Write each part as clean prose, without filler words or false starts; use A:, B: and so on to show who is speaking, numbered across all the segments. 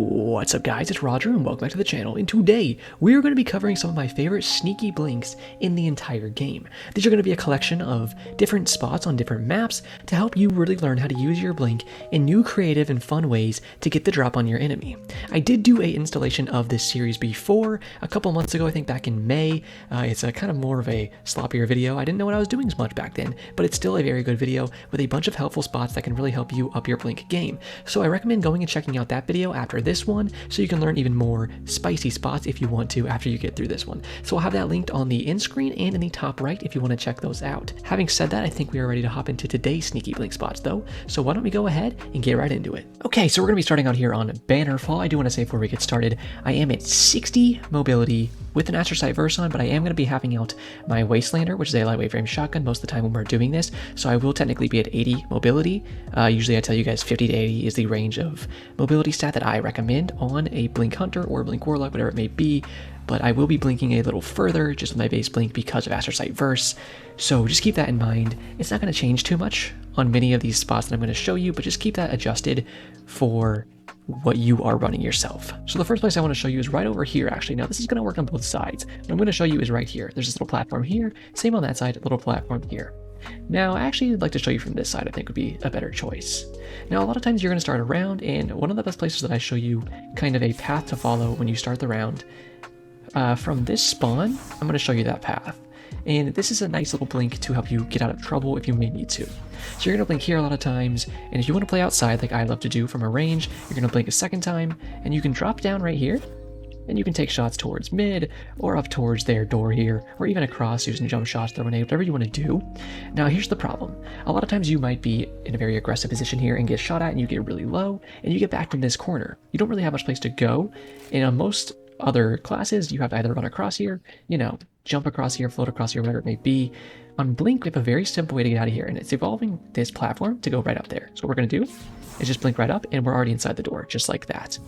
A: What's up guys, it's Roger and welcome back to the channel, and today we are going to be covering some of my favorite sneaky blinks in the entire game. These are going to be a collection of different spots on different maps to help you really learn how to use your blink in new creative and fun ways to get the drop on your enemy. I did do a installation of this series before, a couple months ago, I think back in May. It's a kind of more of a sloppier video. I didn't know what I was doing as much back then, but it's still a very good video with a bunch of helpful spots that can really help you up your blink game. So I recommend going and checking out that video after this one so you can learn even more spicy spots if you want to after you get through this one. So I'll have that linked on the end screen and in the top right if you want to check those out. Having said that, I think we are ready to hop into today's sneaky blink spots though, so why don't we go ahead and get right into it. Okay, so we're going to be starting out here on Bannerfall. I do want to say before we get started, I am at 60 mobility with an Astrosight Verse on, but I am going to be having out my Wastelander, which is a lightweight frame shotgun most of the time when we're doing this, so I will technically be at 80 mobility. Usually I tell you guys 50 to 80 is the range of mobility stat that I recommend on a Blink Hunter or Blink Warlock, whatever it may be, but I will be blinking a little further just with my base blink because of Astrosight Verse, so just keep that in mind. It's not going to change too much on many of these spots that I'm going to show you, but just keep that adjusted for what you are running yourself. So the first place I want to show you is right over here actually. Now this is going to work on both sides. What I'm going to show you is right here. There's this little platform here, same on that side, little platform here. Now actually I'd like to show you from this side, I think would be a better choice. Now a lot of times you're going to start a round, and one of the best places that I show you kind of a path to follow when you start the round, from this spawn, I'm going to show you that path. And this is a nice little blink to help you get out of trouble if you may need to. So you're going to blink here a lot of times, and if you want to play outside like I love to do from a range, you're going to blink a second time, and you can drop down right here, and you can take shots towards mid, or up towards their door here, or even across using jump shots, throw grenade, whatever you want to do. Now here's the problem. A lot of times you might be in a very aggressive position here and get shot at, and you get really low, and you get back in this corner. You don't really have much place to go, and on most other classes, you have to either run across here, jump across here, float across here, whatever it may be. On Blink, we have a very simple way to get out of here, and it's evolving this platform to go right up there. So what we're going to do is just blink right up, and we're already inside the door, just like that.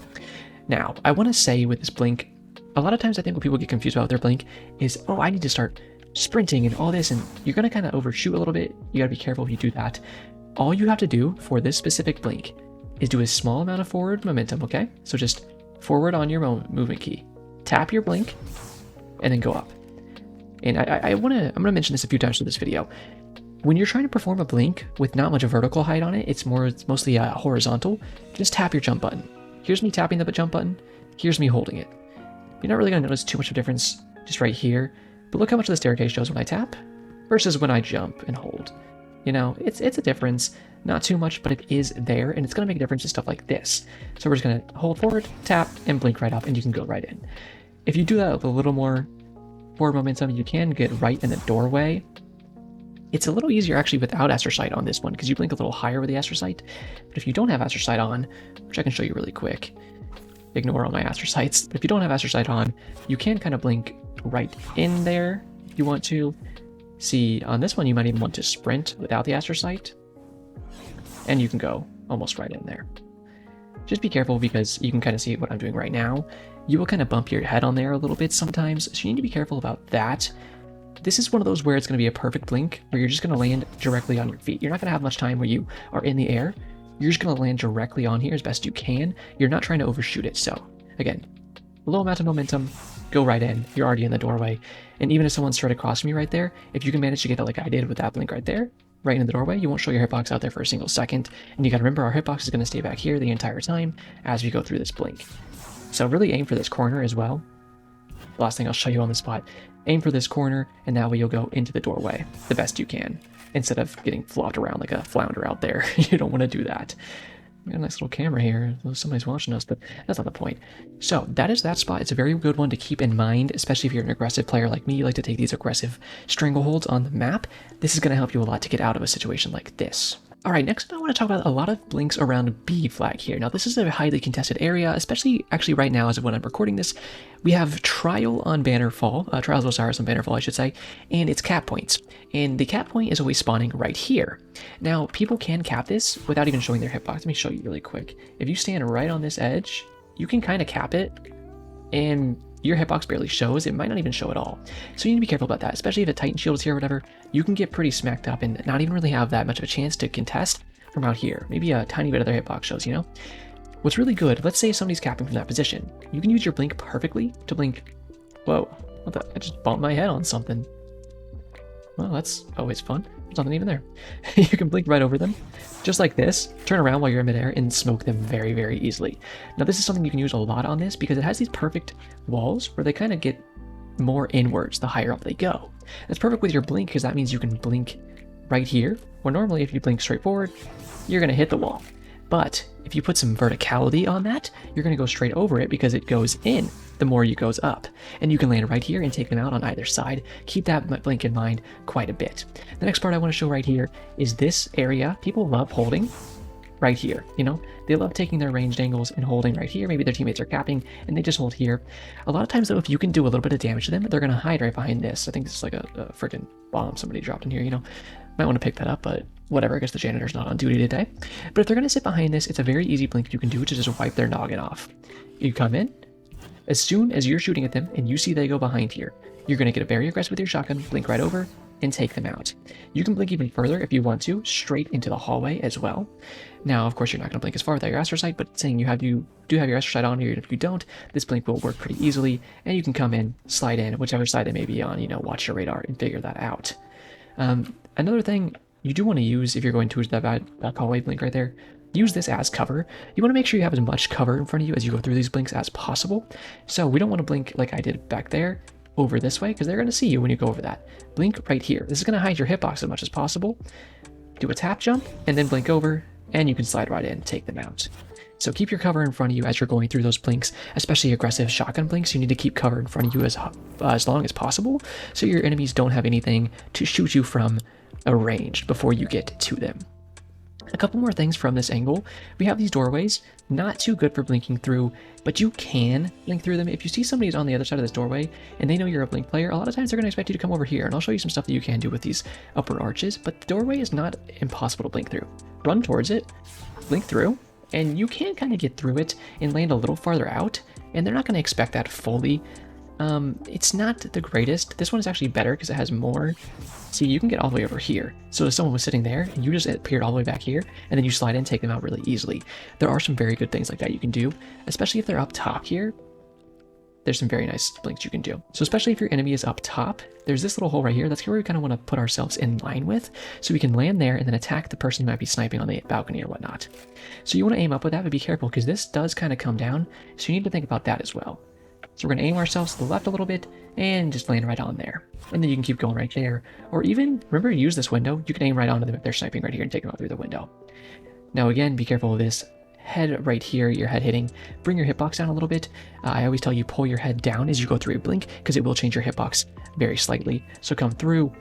A: Now, I want to say with this blink, a lot of times I think what people get confused about with their blink is, oh, I need to start sprinting and all this, and you're going to kind of overshoot a little bit. You got to be careful if you do that. All you have to do for this specific blink is do a small amount of forward momentum, okay? So just forward on your movement key, tap your blink, and then go up. And I'm gonna mention this a few times through this video. When you're trying to perform a blink with not much vertical height on it, it's mostly horizontal. Just tap your jump button. Here's me tapping the jump button. Here's me holding it. You're not really gonna notice too much of a difference just right here, but look how much the staircase shows when I tap versus when I jump and hold. It's a difference. Not too much, but it is there, and it's going to make a difference in stuff like this. So we're just going to hold forward, tap, and blink right up, and you can go right in. If you do that with a little more forward momentum, you can get right in the doorway. It's a little easier actually without Astrosight on this one, because you blink a little higher with the Astrosight. But if you don't have Astrosight on, which I can show you really quick, ignore all my Astrosights, but if you don't have Astrosight on, you can kind of blink right in there if you want to. See, on this one, you might even want to sprint without the Astrosight, and you can go almost right in there. Just be careful because you can kind of see what I'm doing right now. You will kind of bump your head on there a little bit sometimes, so you need to be careful about that. This is one of those where it's going to be a perfect blink, where you're just going to land directly on your feet. You're not going to have much time where you are in the air. You're just going to land directly on here as best you can. You're not trying to overshoot it. So again, low amount of momentum, go right in. You're already in the doorway. And even if someone's straight across me right there, if you can manage to get that like I did with that blink right there, right in the doorway, you won't show your hitbox out there for a single second. And you got to remember, our hitbox is going to stay back here the entire time as we go through this blink. So really aim for this corner as well. Last thing I'll show you on the spot. Aim for this corner, and that way you'll go into the doorway the best you can, instead of getting flopped around like a flounder out there. You don't want to do that. We got a nice little camera here. Somebody's watching us, but that's not the point. So that is that spot. It's a very good one to keep in mind, especially if you're an aggressive player like me. You like to take these aggressive strangleholds on the map. This is going to help you a lot to get out of a situation like this. All right, next I want to talk about a lot of blinks around B flag here. Now this is a highly contested area, especially actually right now as of when I'm recording this. We have Trial on Bannerfall, Trials of Osiris on Bannerfall I should say, and it's cap points. And the cap point is always spawning right here. Now people can cap this without even showing their hitbox. Let me show you really quick. If you stand right on this edge, you can kind of cap it, and your hitbox barely shows. It might not even show at all. So you need to be careful about that, especially if a Titan shield is here or whatever. You can get pretty smacked up and not even really have that much of a chance to contest from out here. Maybe a tiny bit of their hitbox shows, What's really good, let's say somebody's capping from that position. You can use your blink perfectly to blink. Whoa, what the? I just bumped my head on something. Well, that's always fun. There's nothing even there. You can blink right over them, just like this, turn around while you're in midair and smoke them very, very easily. Now this is something you can use a lot on this because it has these perfect walls where they kind of get more inwards the higher up they go. That's perfect with your blink because that means you can blink right here, where normally if you blink straight forward, you're going to hit the wall. But if you put some verticality on that, you're going to go straight over it because it goes in the more you goes up. And you can land right here and take them out on either side. Keep that blink in mind quite a bit. The next part I want to show right here is this area. People love holding right here, you know? They love taking their ranged angles and holding right here. Maybe their teammates are capping and they just hold here. A lot of times though, if you can do a little bit of damage to them, they're going to hide right behind this. I think this is like a freaking bomb somebody dropped in here, you know? Might want to pick that up, but whatever, I guess the janitor's not on duty today. But if they're going to sit behind this, it's a very easy blink you can do to just wipe their noggin off. You come in, as soon as you're shooting at them and you see they go behind here, you're going to get very aggressive with your shotgun, blink right over, and take them out. You can blink even further if you want to, straight into the hallway as well. Now, of course, you're not going to blink as far without your astrocyte, but saying you do have your astrocyte on here, if you don't, this blink will work pretty easily, and you can come in, slide in, whichever side they may be on, you know, watch your radar and figure that out. Another thing you do want to use if you're going towards that back hallway blink right there, use this as cover. You want to make sure you have as much cover in front of you as you go through these blinks as possible. So we don't want to blink like I did back there over this way because they're going to see you when you go over that. Blink right here. This is going to hide your hitbox as much as possible. Do a tap jump and then blink over and you can slide right in and take them out. So keep your cover in front of you as you're going through those blinks, especially aggressive shotgun blinks. You need to keep cover in front of you as long as possible so your enemies don't have anything to shoot you from arranged before you get to them. A couple more things from this angle. We have these doorways, not too good for blinking through, but you can blink through them. If you see somebody's on the other side of this doorway and they know you're a blink player, a lot of times they're going to expect you to come over here, and I'll show you some stuff that you can do with these upward arches, but the doorway is not impossible to blink through. Run towards it, blink through, and you can kind of get through it and land a little farther out, and they're not going to expect that fully. It's not the greatest. This one is actually better because it has more. See, you can get all the way over here. So if someone was sitting there and you just appeared all the way back here and then you slide in and take them out really easily. There are some very good things like that you can do, especially if they're up top here. There's some very nice blinks you can do. So especially if your enemy is up top, there's this little hole right here. That's where we kind of want to put ourselves in line with, so we can land there and then attack the person who might be sniping on the balcony or whatnot. So you want to aim up with that, but be careful because this does kind of come down. So you need to think about that as well. So we're going to aim ourselves to the left a little bit and just land right on there. And then you can keep going right there. Or even, remember to use this window. You can aim right onto them if they're sniping right here and take them out through the window. Now again, be careful of this head right here, your head hitting. Bring your hitbox down a little bit. I always tell you pull your head down as you go through a blink because it will change your hitbox very slightly. So come through,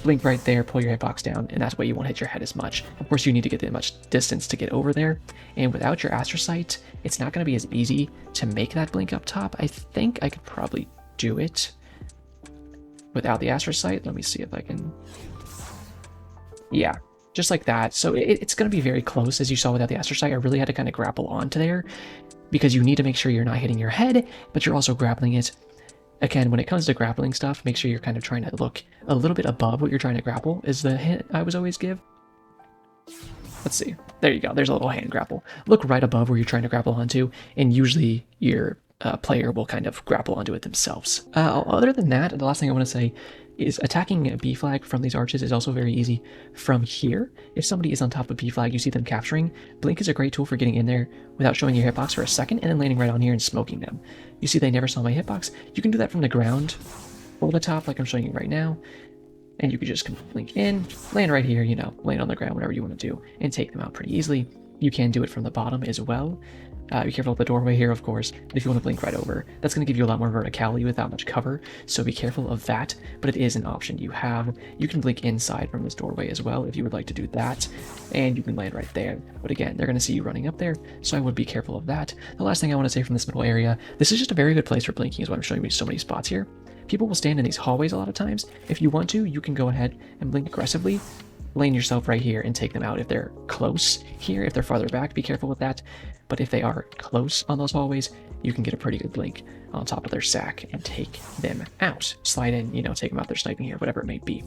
A: blink right there, pull your hitbox down, and that's why you won't hit your head as much. Of course, you need to get that much distance to get over there, and without your astrocyte, it's not going to be as easy to make that blink up top. I think I could probably do it without the astrocyte. Let me see if I can. Yeah, just like that. So it's going to be very close, as you saw without the astrocyte. I really had to kind of grapple onto there because you need to make sure you're not hitting your head, but you're also grappling it. Again, when it comes to grappling stuff, make sure you're kind of trying to look a little bit above what you're trying to grapple is the hint I was always give. Let's see. There you go. There's a little hand grapple. Look right above where you're trying to grapple onto, and usually your player will kind of grapple onto it themselves. Other than that, the last thing I want to say is attacking a B flag from these arches is also very easy from here. If somebody is on top of a B flag, you see them capturing, blink is a great tool for getting in there without showing your hitbox for a second and then landing right on here and smoking them. You see they never saw my hitbox. You can do that from the ground or the top like I'm showing you right now. And you could just blink in, land right here, you know, land on the ground, whatever you want to do, and take them out pretty easily. You can do it from the bottom as well. Be careful with the doorway here, of course, but if you want to blink right over, that's going to give you a lot more verticality without much cover, so be careful of that, but it is an option you have. You can blink inside from this doorway as well if you would like to do that, and you can land right there, but again, they're going to see you running up there, so I would be careful of that. The last thing I want to say from this middle area, this is just a very good place for blinking, is why I'm showing you so many spots here. People will stand in these hallways a lot of times. If you want to, you can go ahead and blink aggressively, lane yourself right here and take them out if they're close here. If they're farther back, be careful with that. but if they are close on those hallways, you can get a pretty good blink on top of their sack and take them out. Slide in, take them out, they're sniping here, whatever it may be.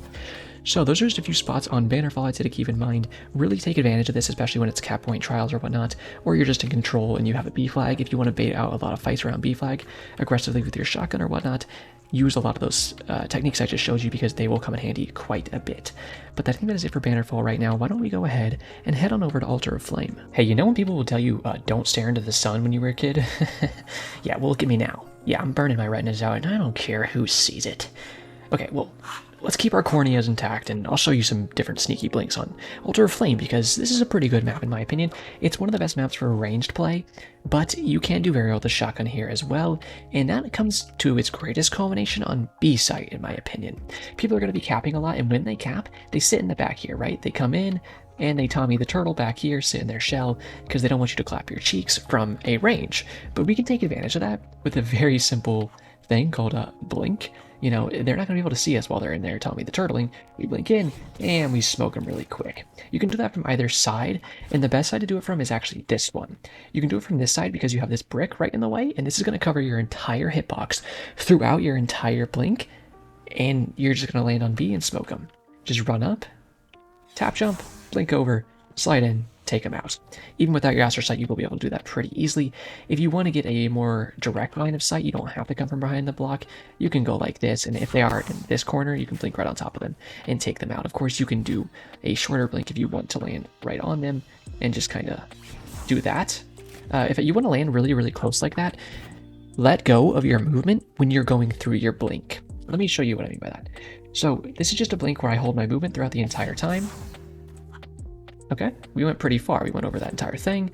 A: So those are just a few spots on Bannerfall I'd say to keep in mind. Really take advantage of this, especially when it's cap point trials or whatnot, or you're just in control and you have a B flag. If you want to bait out a lot of fights around B flag aggressively with your shotgun or whatnot, use a lot of those techniques I just showed you because they will come in handy quite a bit. But I think that is it for Bannerfall right now. Why don't we go ahead and head on over to Altar of Flame. Hey, you know when people will tell you don't stare into the sun when you were a kid? Yeah, well, look at me now. Yeah, I'm burning my retinas out and I don't care who sees it. Okay, well, let's keep our corneas intact, and I'll show you some different sneaky blinks on Altar of Flame, because this is a pretty good map in my opinion. It's one of the best maps for ranged play, but you can do very well with the shotgun here as well, and that comes to its greatest culmination on B site in my opinion. People are going to be capping a lot, and when they cap, they sit in the back here, right? They come in, and they Tommy the Turtle back here, sit in their shell, because they don't want you to clap your cheeks from a range. But we can take advantage of that with a very simple thing called a blink. They're not going to be able to see us while they're in there Tommy the Turtling. We blink in, and we smoke them really quick. You can do that from either side, and the best side to do it from is actually this one. You can do it from this side because you have this brick right in the way, and this is going to cover your entire hitbox throughout your entire blink, and you're just going to land on B and smoke them. Just run up, tap jump, blink over, slide in, take them out. Even without your astral sight, you will be able to do that pretty easily. If you want to get a more direct line of sight, you don't have to come from behind the block. You can go like this, and if they are in this corner, you can blink right on top of them and take them out. Of course, you can do a shorter blink if you want to land right on them and just kind of do that. If you want to land really, really close like that, let go of your movement when you're going through your blink. Let me show you what I mean by that. So this is just a blink where I hold my movement throughout the entire time. Okay, we went pretty far. We went over that entire thing.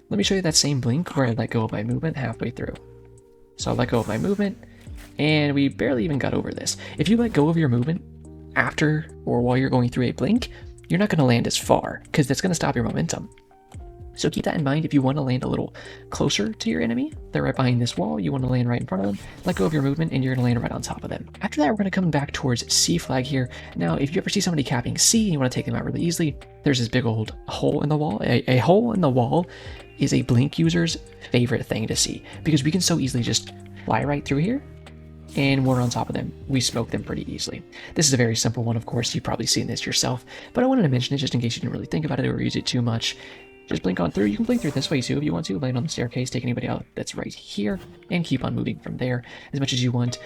A: Let me show you that same blink where I let go of my movement halfway through. So I let go of my movement, and we barely even got over this. If you let go of your movement after or while you're going through a blink, you're not going to land as far, because that's going to stop your momentum. So keep that in mind. If you want to land a little closer to your enemy, they're right behind this wall, you want to land right in front of them, let go of your movement, and you're going to land right on top of them. After that, we're going to come back towards C flag here. Now, if you ever see somebody capping C and you want to take them out really easily, there's this big old hole in the wall. A hole in the wall is a blink user's favorite thing to see, because we can so easily just fly right through here, and we're on top of them. We smoke them pretty easily. This is a very simple one, of course. You've probably seen this yourself, but I wanted to mention it just in case you didn't really think about it or use it too much. Just blink on through. You can blink through this way too if you want to. Land on the staircase, take anybody out that's right here, and keep on moving from there as much as you want.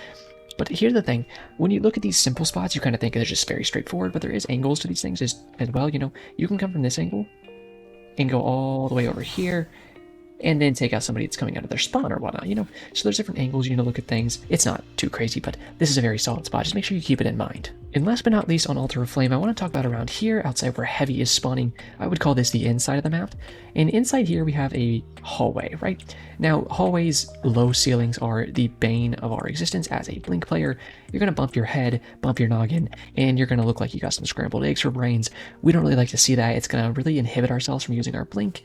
A: But here's the thing. When you look at these simple spots, you kind of think they're just very straightforward, but there is angles to these things as well. You can come from this angle and go all the way over here, and then take out somebody that's coming out of their spawn or whatnot, So there's different angles you need to look at things. It's not too crazy, but this is a very solid spot. Just make sure you keep it in mind. And last but not least on Altar of Flame, I want to talk about around here, outside where Heavy is spawning. I would call this the inside of the map. And inside here we have a hallway, right? Now, hallways, low ceilings are the bane of our existence as a Blink player. You're going to bump your head, bump your noggin, and you're going to look like you got some scrambled eggs for brains. We don't really like to see that. It's going to really inhibit ourselves from using our Blink.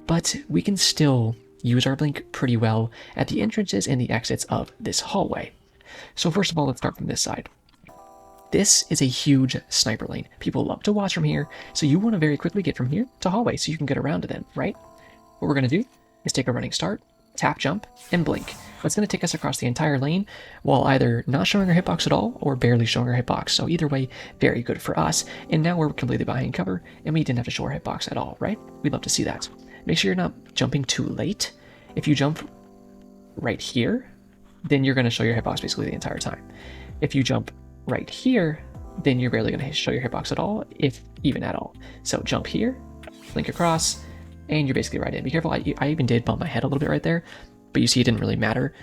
A: But we can still use our Blink pretty well at the entrances and the exits of this hallway. So first of all, let's start from this side. This is a huge sniper lane. People love to watch from here, so you want to very quickly get from here to hallway so you can get around to them, right? What we're going to do is take a running start, tap jump, and blink. It's going to take us across the entire lane while either not showing our hitbox at all or barely showing our hitbox. So either way, very good for us. And now we're completely behind cover and we didn't have to show our hitbox at all, right? We'd love to see that. Make sure you're not jumping too late. If you jump right here, then you're going to show your hitbox basically the entire time. If you jump right here, then you're barely going to show your hitbox at all, if even at all. So jump here, blink across, and you're basically right in. Be careful, I even did bump my head a little bit right there, but you see it didn't really matter.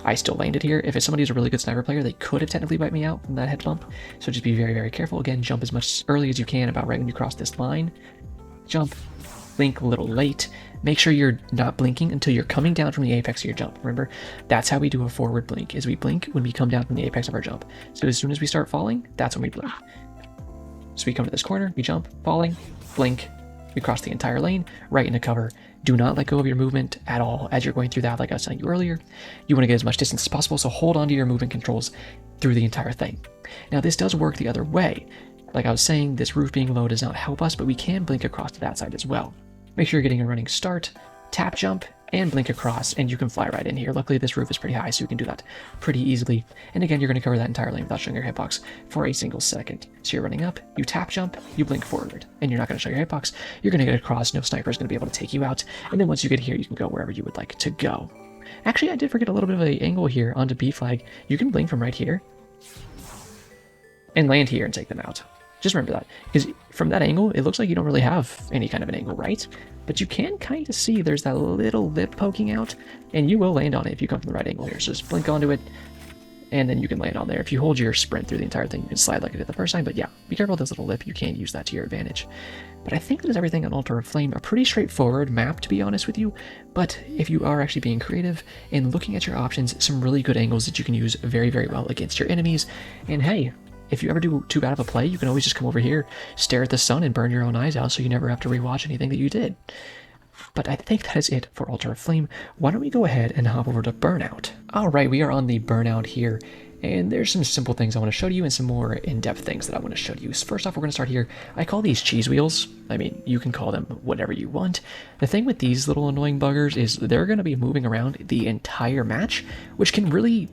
A: I still landed here. If somebody who's a really good sniper player, they could have technically wiped me out from that head bump. So just be very, very careful. Again, jump as much early as you can, about right when you cross this line. Jump, blink a little late. Make sure you're not blinking until you're coming down from the apex of your jump. Remember, that's how we do a forward blink, is we blink when we come down from the apex of our jump. So as soon as we start falling, that's when we blink. So we come to this corner, we jump, falling, blink, we cross the entire lane, right into cover. Do not let go of your movement at all as you're going through that, like I was telling you earlier. You want to get as much distance as possible, so hold on to your movement controls through the entire thing. Now this does work the other way. Like I was saying, this roof being low does not help us, but we can blink across to that side as well. Make sure you're getting a running start, tap jump, and blink across, and you can fly right in here. Luckily, this roof is pretty high, so you can do that pretty easily. And again, you're going to cover that entire lane without showing your hitbox for a single second. So you're running up, you tap jump, you blink forward, and you're not going to show your hitbox. You're going to get across, no sniper is going to be able to take you out, and then once you get here, you can go wherever you would like to go. Actually, I did forget a little bit of an angle here onto B flag. You can blink from right here, and land here and take them out. Just remember that, because from that angle, it looks like you don't really have any kind of an angle, right? But you can kind of see there's that little lip poking out, and you will land on it if you come from the right angle here. So just blink onto it, and then you can land on there. If you hold your sprint through the entire thing, you can slide like I did the first time, but yeah, be careful with this little lip. You can't use that to your advantage. But I think that is everything on Altar of Flame. A pretty straightforward map, to be honest with you, but if you are actually being creative and looking at your options, some really good angles that you can use very, very well against your enemies. And hey, if you ever do too bad of a play, you can always just come over here, stare at the sun, and burn your own eyes out so you never have to rewatch anything that you did. But I think that is it for Altar of Flame. Why don't we go ahead and hop over to Burnout? Alright, we are on the Burnout here, and there's some simple things I want to show you and some more in-depth things that I want to show you. So first off, we're going to start here. I call these cheese wheels. I mean, you can call them whatever you want. The thing with these little annoying buggers is they're going to be moving around the entire match, which can really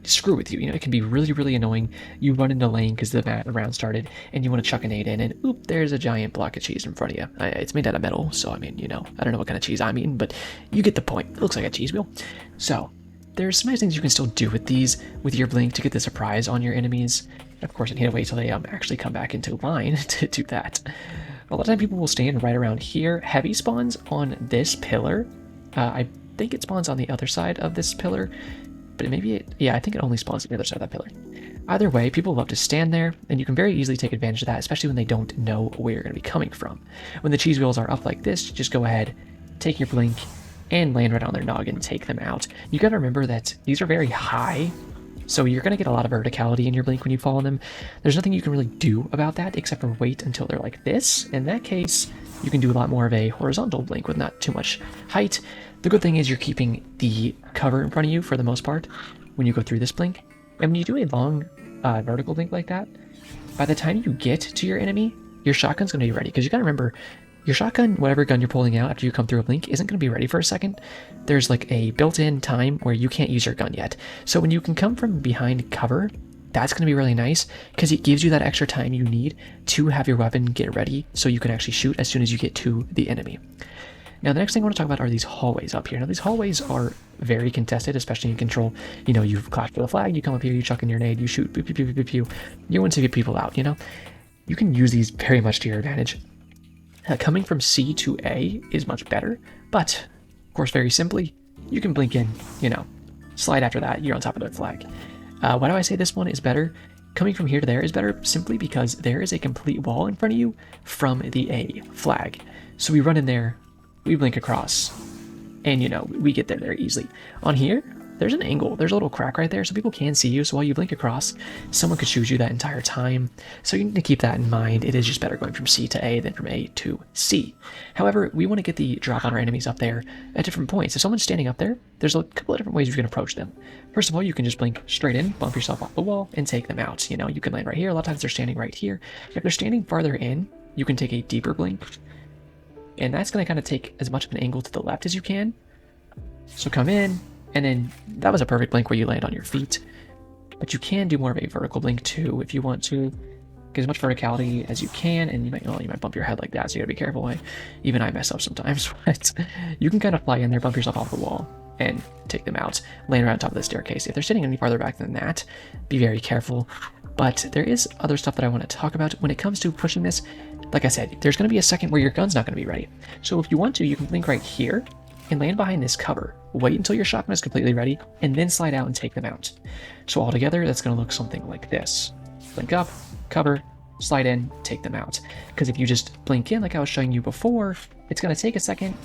A: screw with you. You know, it can be really, really annoying. You run into lane because the round started and you want to chuck a nade in, and oop, there's a giant block of cheese in front of you. It's made out of metal, so I mean, you know, I don't know what kind of cheese I'm eating, but you get the point. It looks like a cheese wheel. So there's some nice things you can still do with these with your blink to get the surprise on your enemies. Of course, I need to wait till they actually come back into line to do that. A lot of time people will stand right around here. Heavy spawns on this pillar. I think it spawns on the other side of this pillar, but yeah, I think it only spawns on the other side of that pillar. Either way, people love to stand there, and you can very easily take advantage of that, especially when they don't know where you're going to be coming from. When the cheese wheels are up like this, just go ahead, take your blink, and land right on their noggin and take them out. You got to remember that these are very high, so you're going to get a lot of verticality in your blink when you fall on them. There's nothing you can really do about that except for wait until they're like this. In that case, you can do a lot more of a horizontal blink with not too much height. The good thing is you're keeping the cover in front of you for the most part when you go through this blink. And when you do a long vertical blink like that, by the time you get to your enemy, your shotgun's going to be ready. Because you got to remember, your shotgun, whatever gun you're pulling out after you come through a blink, isn't going to be ready for a second. There's like a built-in time where you can't use your gun yet. So when you can come from behind cover, that's going to be really nice because it gives you that extra time you need to have your weapon get ready so you can actually shoot as soon as you get to the enemy. Now, the next thing I want to talk about are these hallways up here. Now, these hallways are very contested, especially in Control. You know, you've clashed with a flag, you come up here, you chuck in your nade, you shoot, pew, pew, pew, pew, pew. You want to get people out, you know? You can use these very much to your advantage. Coming from C to A is much better, but, of course, very simply, you can blink in, you know, slide after that, you're on top of the flag. Why do I say this one is better? Coming from here to there is better simply because there is a complete wall in front of you from the A flag. So we run in there, we blink across, and you know, we get there easily. On here, there's an angle, there's a little crack right there, so people can see you, so while you blink across, someone could shoot you that entire time. So you need to keep that in mind. It is just better going from C to A than from A to C. However, we want to get the drop on our enemies up there at different points. If someone's standing up there, there's a couple of different ways you can approach them. First of all, you can just blink straight in, bump yourself off the wall, and take them out. You know, you can land right here. A lot of times they're standing right here. If they're standing farther in, you can take a deeper blink, and that's going to kind of take as much of an angle to the left as you can. So come in, and then that was a perfect blink where you land on your feet. But you can do more of a vertical blink too if you want to get as much verticality as you can, and you might bump your head like that, so you gotta be careful. Even I mess up sometimes, but you can kind of fly in there, bump yourself off the wall, and take them out, land right on top of the staircase. If they're sitting any farther back than that, be very careful. But there is other stuff that I want to talk about when it comes to pushing this. Like I said, there's going to be a second where your gun's not going to be ready. So if you want to, you can blink right here and land behind this cover. Wait until your shotgun is completely ready, and then slide out and take them out. So altogether, that's going to look something like this. Blink up, cover, slide in, take them out. Because if you just blink in like I was showing you before, it's going to take a second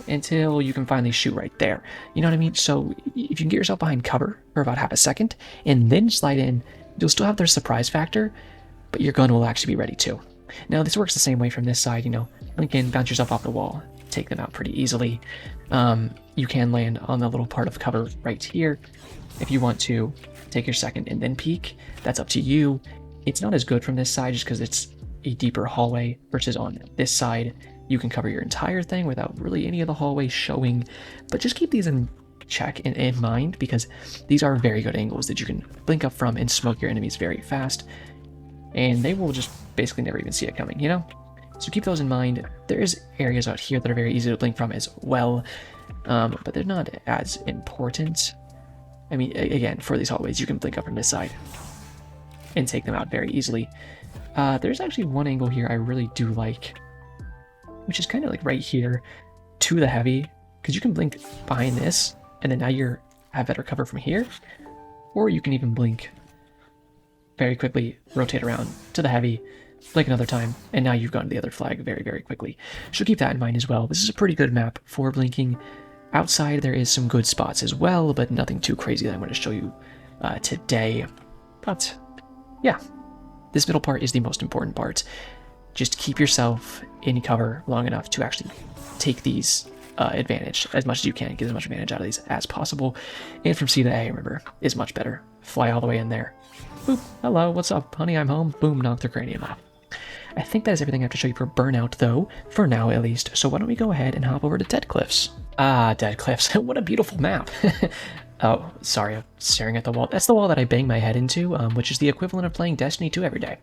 A: until you can finally shoot right there. You know what I mean? So if you can get yourself behind cover for about half a second and then slide in, you'll still have their surprise factor, but your gun will actually be ready too. Now this works the same way from this side, you know, blink in, bounce yourself off the wall, take them out pretty easily. You can land on the little part of cover right here. If you want to take your second and then peek, that's up to you. It's not as good from this side just because it's a deeper hallway versus on this side. You can cover your entire thing without really any of the hallways showing, but just keep these in check and in mind, because these are very good angles that you can blink up from and smoke your enemies very fast, and they will just basically never even see it coming, you know? So keep those in mind. There's areas out here that are very easy to blink from as well, but they're not as important. I mean, again, for these hallways, you can blink up from this side and take them out very easily. There's actually one angle here I really do like, which is kind of like right here to the heavy, because you can blink behind this, and then now you have better cover from here, or you can even blink very quickly, rotate around to the heavy, blink another time, and now you've gone to the other flag very, very quickly. So keep that in mind as well. This is a pretty good map for blinking. Outside, there is some good spots as well, but nothing too crazy that I'm going to show you today. But yeah, this middle part is the most important part. Just keep yourself in cover long enough to actually take these advantage as much as you can. Get as much advantage out of these as possible. And from C to A, remember, is much better. Fly all the way in there. Boop, hello, what's up, honey, I'm home. Boom, knock their cranium off. I think that is everything I have to show you for Burnout, though, for now at least. So why don't we go ahead and hop over to Deadcliffs. Ah, Deadcliffs. What a beautiful map. Oh, sorry, I'm staring at the wall. That's the wall that I bang my head into, which is the equivalent of playing Destiny 2 every day.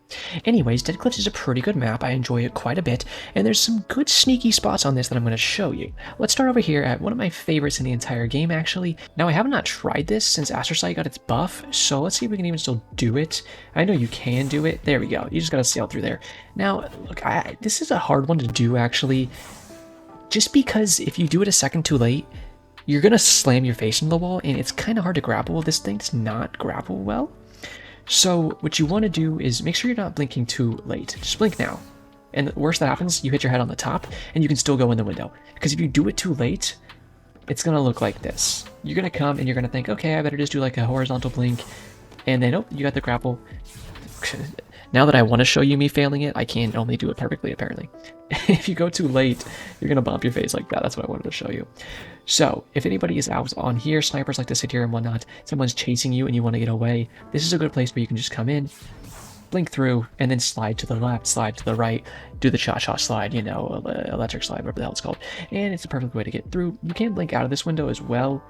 A: Anyways, Deadcliffs is a pretty good map. I enjoy it quite a bit, and there's some good sneaky spots on this that I'm going to show you. Let's start over here at one of my favorites in the entire game, actually. Now, I have not tried this since Astrocyte got its buff, so let's see if we can even still do it. I know you can do it. There we go. You just got to sail through there. Now, look, this is a hard one to do, actually, just because if you do it a second too late, you're going to slam your face into the wall, and it's kind of hard to grapple. This thing does not grapple well. So what you want to do is make sure you're not blinking too late. Just blink now. And the worst that happens, you hit your head on the top, and you can still go in the window. Because if you do it too late, it's going to look like this. You're going to come, and you're going to think, okay, I better just do like a horizontal blink. And then, oh, you got the grapple. Now that I want to show you me failing it, I can only do it perfectly, apparently. If you go too late, you're going to bump your face like that. That's what I wanted to show you. So, if anybody is out on here, snipers like to sit here and whatnot, someone's chasing you and you want to get away, this is a good place where you can just come in, blink through, and then slide to the left, slide to the right, do the cha-cha slide, you know, electric slide, whatever the hell it's called. And it's the perfect way to get through. You can blink out of this window as well,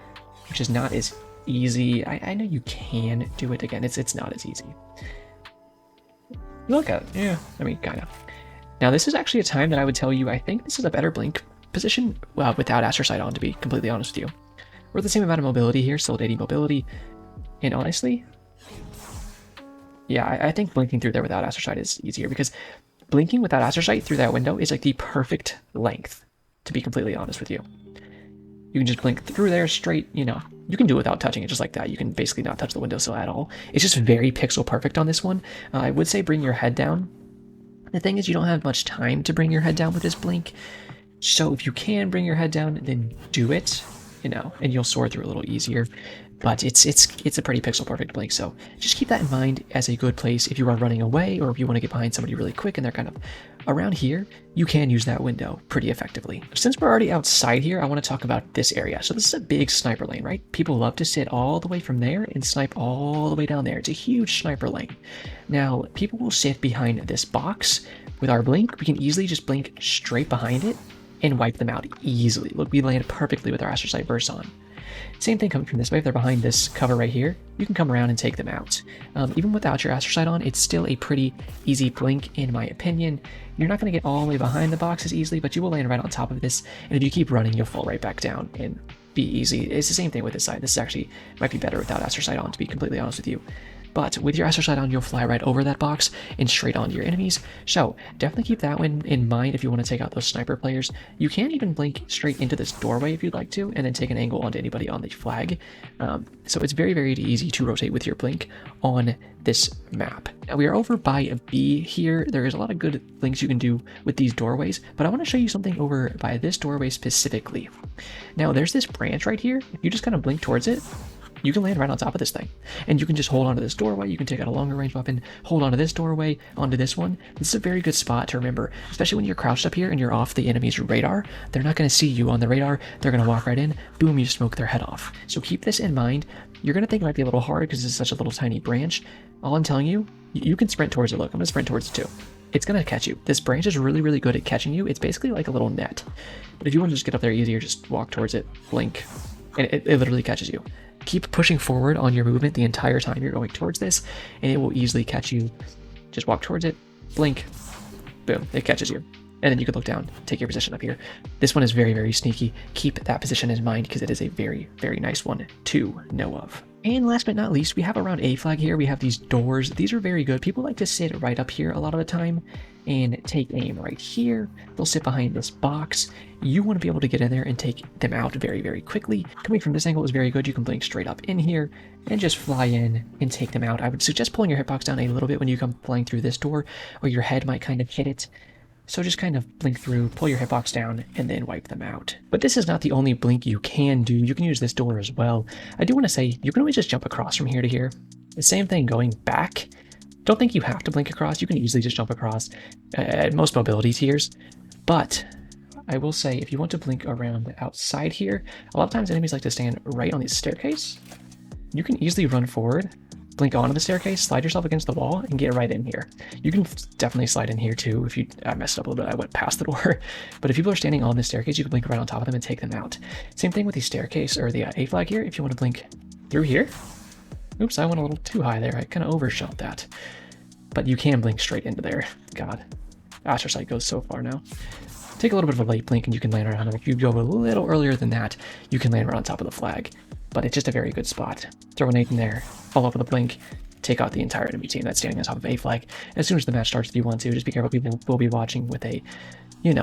A: which is not as easy. I know you can do it again. It's not as easy. Look at it. Yeah, I mean, kind of. Now, this is actually a time that I would tell you I think this is a better blink position without Astrocyte on, to be completely honest with you. We're the same amount of mobility here, still at 80 mobility. And honestly, yeah, I think blinking through there without Astrocyte is easier, because blinking without Astrocyte through that window is like the perfect length, to be completely honest with you. You can just blink through there straight, you know. You can do it without touching it just like that. You can basically not touch the windowsill at all. It's just very pixel perfect on this one. I would say bring your head down. The thing is, you don't have much time to bring your head down with this blink. So if you can bring your head down, then do it, you know, and you'll soar through a little easier. But it's a pretty pixel perfect blink, so just keep that in mind as a good place if you are running away, or if you want to get behind somebody really quick and they're kind of around here. You can use that window pretty effectively. Since we're already outside here, I want to talk about this area. So this is a big sniper lane, right? People love to sit all the way from there and snipe all the way down there. It's a huge sniper lane. Now, people will sit behind this box. With our blink, we can easily just blink straight behind it and wipe them out easily. Look, we landed perfectly with our Astrocyte burst on. Same thing coming from this way. If they're behind this cover right here, you can come around and take them out. Even without your Astrocyte on, it's still a pretty easy blink in my opinion. You're not going to get all the way behind the boxes easily, but you will land right on top of this, and if you keep running, you'll fall right back down and be easy. It's the same thing with this side. This actually might be better without Astrocyte on, to be completely honest with you. But with your Astrocyte on, you'll fly right over that box and straight onto your enemies. So definitely keep that one in mind if you want to take out those sniper players. You can even blink straight into this doorway if you'd like to, and then take an angle onto anybody on the flag. So it's very, very easy to rotate with your blink on this map. Now we are over by B here. There is a lot of good blinks you can do with these doorways, but I want to show you something over by this doorway specifically. Now there's this branch right here. If you just kind of blink towards it, you can land right on top of this thing, and you can just hold onto this doorway. You can take out a longer range weapon, hold onto this doorway, onto this one. This is a very good spot to remember, especially when you're crouched up here and you're off the enemy's radar. They're not going to see you on the radar. They're going to walk right in. Boom, you smoke their head off. So keep this in mind. You're going to think it might be a little hard because it's such a little tiny branch. All I'm telling you, you can sprint towards it. Look, I'm going to sprint towards it too. it's going to catch you. This branch is really, really good at catching you. It's basically like a little net. But if you want to just get up there easier, just walk towards it, blink, and it literally catches you. Keep pushing forward on your movement the entire time you're going towards this, and it will easily catch you. Just walk towards it, blink, boom, it catches you. And then you can look down, take your position up here. This one is very, very sneaky. Keep that position in mind because it is a very, very nice one to know of. And last but not least, we have around A flag here. We have these doors. These are very good. People like to sit right up here a lot of the time and take aim right here. They'll sit behind this box. You want to be able to get in there and take them out very, very quickly. Coming from this angle is very good. You can blink straight up in here and just fly in and take them out. I would suggest pulling your hitbox down a little bit when you come flying through this door, or your head might kind of hit it. So just kind of blink through, pull your hitbox down, and then wipe them out. But this is not the only blink you can do. You can use this door as well. I do want to say, you can always just jump across from here to here. The same thing going back. Don't think you have to blink across. You can easily just jump across at most mobility tiers. But I will say, if you want to blink around outside here, a lot of times enemies like to stand right on the staircase. You can easily run forward, blink onto the staircase, slide yourself against the wall, and get right in here. You can definitely slide in here too. If I messed up a little bit, I went past the door. But if people are standing on the staircase, you can blink right on top of them and take them out. Same thing with the staircase, or the A flag here. If you want to blink through here. Oops, I went a little too high there. I kind of overshot that. But you can blink straight into there. God, Astrocyte goes so far now. Take a little bit of a late blink and you can land around. If you go a little earlier than that, you can land right on top of the flag. But it's just a very good spot. Throw an 8 in there, follow up with a blink, take out the entire enemy team that's standing on top of A flag. As soon as the match starts, if you want to, just be careful. People will be watching with a,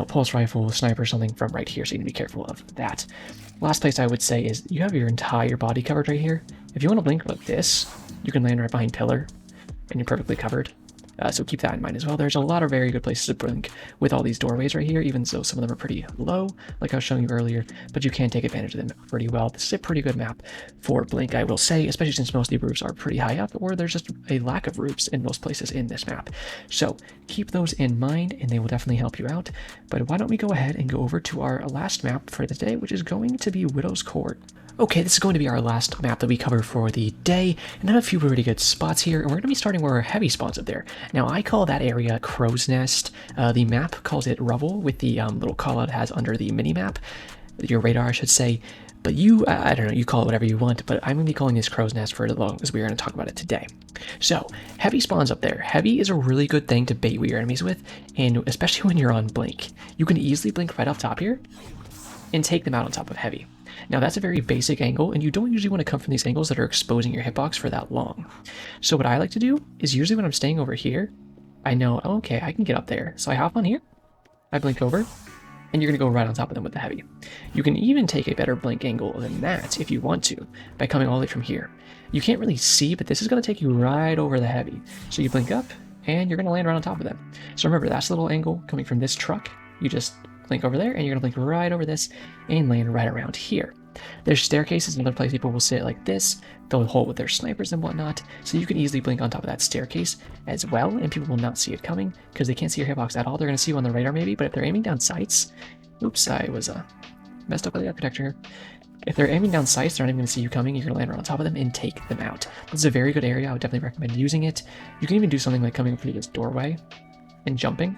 A: pulse rifle, sniper, something from right here, so you need to be careful of that. Last place I would say is you have your entire body covered right here. If you want to blink like this, you can land right behind pillar, and you're perfectly covered. So keep that in mind as well. There's a lot of very good places to blink with all these doorways right here, even though some of them are pretty low, like I was showing you earlier, but you can take advantage of them pretty well. This is a pretty good map for blink, I will say, especially since most of the roofs are pretty high up, or there's just a lack of roofs in most places in this map. So keep those in mind, and they will definitely help you out. But why don't we go ahead and go over to our last map for the day, which is going to be Widow's Court. Okay, this is going to be our last map that we cover for the day, and I have a few really good spots here, and we're going to be starting where our heavy spawns up there. Now, I call that area Crow's Nest. The map calls it Rubble, with the little call it has under the mini-map, your radar, I should say. But I don't know, you call it whatever you want, but I'm going to be calling this Crow's Nest for as long as we're going to talk about it today. So, heavy spawns up there. Heavy is a really good thing to bait your enemies with, and especially when you're on blink. You can easily blink right off top here, and take them out on top of heavy. Now that's a very basic angle, and you don't usually want to come from these angles that are exposing your hitbox for that long. So what I like to do is usually when I'm staying over here, I know, okay, I can get up there. So I hop on here, I blink over, and you're going to go right on top of them with the heavy. You can even take a better blink angle than that if you want to, by coming all the way from here. You can't really see, but this is going to take you right over the heavy. So you blink up, and you're going to land right on top of them. So remember, that's the little angle coming from this truck. You just blink over there, and you're going to blink right over this and land right around here. There's staircases, another place people will sit like this. They'll hold with their snipers and whatnot, so you can easily blink on top of that staircase as well, and people will not see it coming because they can't see your hitbox at all. They're going to see you on the radar maybe, but if they're aiming down sights, oops, I was messed up with the architecture here. If they're aiming down sights, they're not even going to see you coming. You're going to land right on top of them and take them out. This is a very good area. I would definitely recommend using it. You can even do something like coming up through this doorway and jumping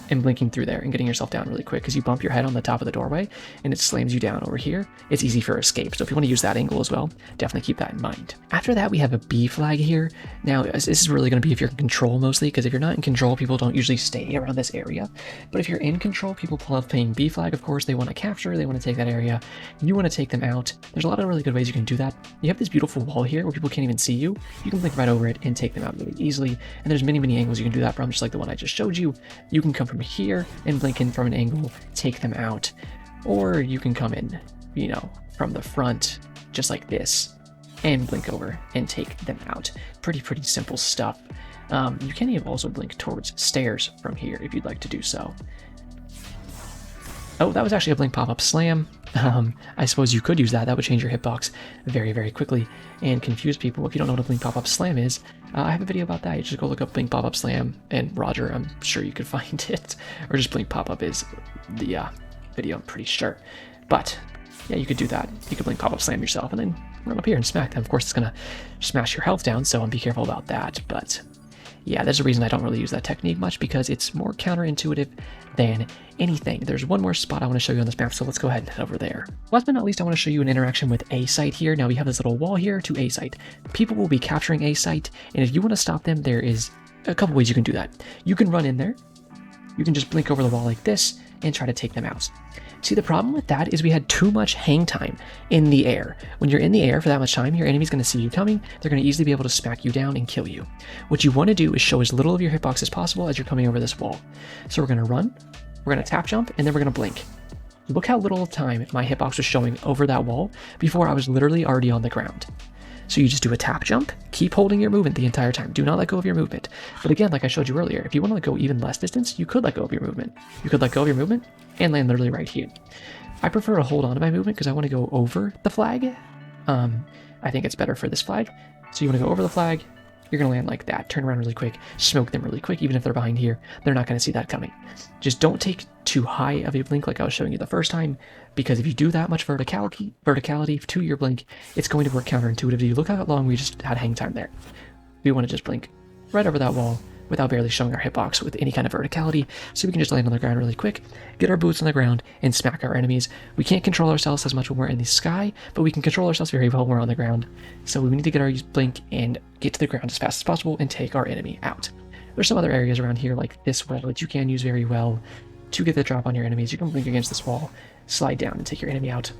A: and blinking through there and getting yourself down really quick, because you bump your head on the top of the doorway and it slams you down over here. It's easy for escape, so if you want to use that angle as well, definitely keep that in mind. After that, we have a B flag here. Now, this is really going to be if you're in control mostly, because if you're not in control, people don't usually stay around this area. But if you're in control, people pull up playing B flag, of course. They want to capture, they want to take that area. You want to take them out. There's a lot of really good ways you can do that. You have this beautiful wall here where people can't even see you. You can blink right over it and take them out really easily. And there's many, many angles you can do that from, just like the one I just showed you. You can come from here and blink in from an angle, take them out. Or you can come in, from the front, just like this, and blink over and take them out. Pretty simple stuff. You can even also blink towards stairs from here if you'd like to do so. Oh, that was actually a blink pop-up slam. I suppose you could use that. That would change your hitbox very quickly and confuse people. If you don't know what a blink pop-up slam is, I have a video about that. You just go look up blink pop-up slam, and Roger, I'm sure you could find it. Or just blink pop-up is the video, I'm pretty sure. But yeah, you could do that. You could blink pop-up slam yourself and then run up here and smack them. Of course, it's going to smash your health down, so be careful about that. But Yeah, there's a reason I don't really use that technique much, because it's more counterintuitive than anything. There's one more spot I want to show you on this map, so let's go ahead and head over there. Last but not least, I want to show you an interaction with A site here. Now we have this little wall here to A site. People will be capturing A site, and if you want to stop them, there is a couple ways you can do that. You can run in there, you can just blink over the wall like this, and try to take them out. See, the problem with that is we had too much hang time in the air. When you're in the air for that much time, your enemy's going to see you coming. They're going to easily be able to smack you down and kill you. What you want to do is show as little of your hitbox as possible as you're coming over this wall. So we're going to run, we're going to tap jump, and then we're going to blink. Look how little time my hitbox was showing over that wall before I was literally already on the ground. So you just do a tap jump, keep holding your movement the entire time. Do not let go of your movement. But again, like I showed you earlier, if you want to let go even less distance, you could let go of your movement. You could let go of your movement and land literally right here. I prefer to hold on to my movement because I want to go over the flag. I think it's better for this flag. So you want to go over the flag, you're going to land like that. Turn around really quick, smoke them really quick. Even if they're behind here, they're not going to see that coming. Just don't take too high of a blink like I was showing you the first time, because if you do that much verticality to your blink, it's going to work counterintuitively. Look how long we just had hang time there. We want to just blink right over that wall without barely showing our hitbox with any kind of verticality, so we can just land on the ground really quick, get our boots on the ground, and smack our enemies. We can't control ourselves as much when we're in the sky, but we can control ourselves very well when we're on the ground. So we need to get our blink and get to the ground as fast as possible and take our enemy out. There's some other areas around here like this wall that you can use very well to get the drop on your enemies. You can blink against this wall, slide down, and take your enemy out.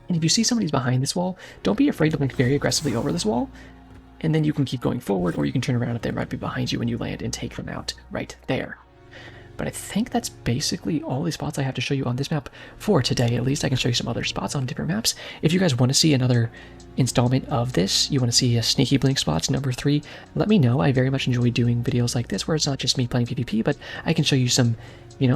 A: And if you see somebody's behind this wall, don't be afraid to blink very aggressively over this wall, and then you can keep going forward, or you can turn around if they might be behind you when you land and take them out right there. But I think that's basically all the spots I have to show you on this map for today. At least I can show you some other spots on different maps. If you guys want to see another installment of this, you want to see a sneaky blink spots number 3, let me know. I very much enjoy doing videos like this where it's not just me playing PvP, but I can show you some,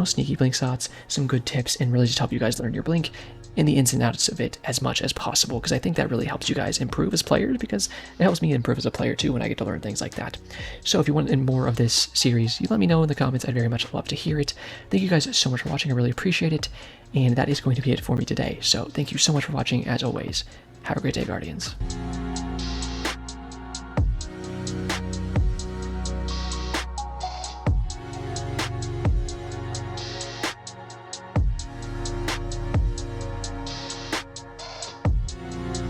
A: sneaky blink spots, some good tips, and really just help you guys learn your blink and the ins and outs of it as much as possible, because I think that really helps you guys improve as players, because it helps me improve as a player too when I get to learn things like that. So if you want more of this series, you let me know in the comments. I'd very much love to hear it. Thank you guys so much for watching. I really appreciate it, and that is going to be it for me today. So thank you so much for watching. As always, have a great day, Guardians.